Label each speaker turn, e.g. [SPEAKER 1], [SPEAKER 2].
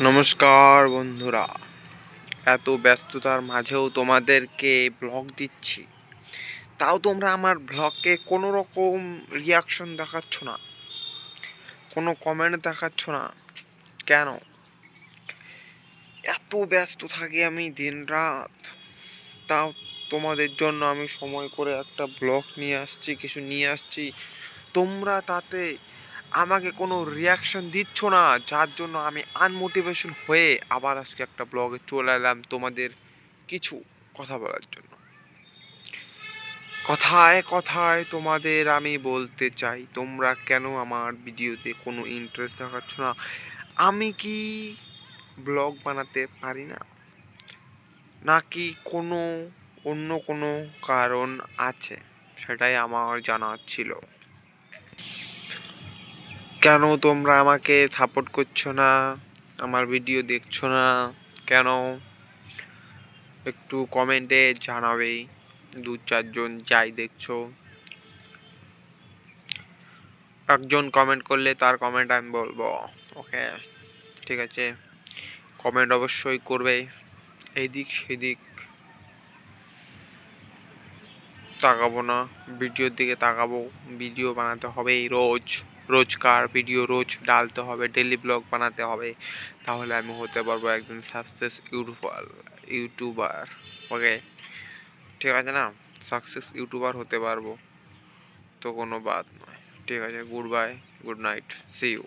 [SPEAKER 1] নমস্কার বন্ধুরা, এত ব্যস্ততার মাঝেও তোমাদেরকে ব্লগ দিচ্ছি, তাও তোমরা আমার ব্লগকে কোনো রকম রিয়াকশন দেখাচ্ছ না, কোনো কমেন্ট দেখাচ্ছ না কেন? এত ব্যস্ত থাকি আমি দিন রাত, তাও তোমাদের জন্য আমি সময় করে একটা ব্লগ নিয়ে আসছি, কিছু নিয়ে আসছি, তোমরা তাতে আমাকে কোনো রিয়াকশন দিচ্ছ না, যার জন্য আমি আনমোটিভেশন হয়ে আবার আজকে একটা ব্লগে চলে এলাম তোমাদের কিছু কথা বলার জন্য। কথায় কথায় তোমাদের আমি বলতে চাই, তোমরা কেন আমার ভিডিওতে কোনো ইন্টারেস্ট দেখাচ্ছ না? আমি কি ব্লগ বানাতে পারি না, নাকি কোনো অন্য কোনো কারণ আছে? সেটাই আমার জানার ছিল। কেন তোমরা আমাকে সাপোর্ট করছো না, আমার ভিডিও দেখছো না কেন? একটু কমেন্টে জানাবে। দু চারজন যাই দেখছো, একজন কমেন্ট করলে তার কমেন্ট আমি বলবো। ওকে, ঠিক আছে, কমেন্ট অবশ্যই করবে। এইদিক সেদিক তাকাবো না, ভিডিওর দিকে তাকাবো। ভিডিও বানাতে হবে রোজ, রোজকার ভিডিও রোজ ডালতে হবে, ডেলি ব্লগ বানাতে হবে, তাহলে আমি হতে পারবো একজন সাকসেস ইউটিউবার। ওকে, ঠিক আছে না? সাকসেস ইউটিউবার হতে পারবো, তো কোনো বাদ নয়। ঠিক আছে, good bye, good night, see you.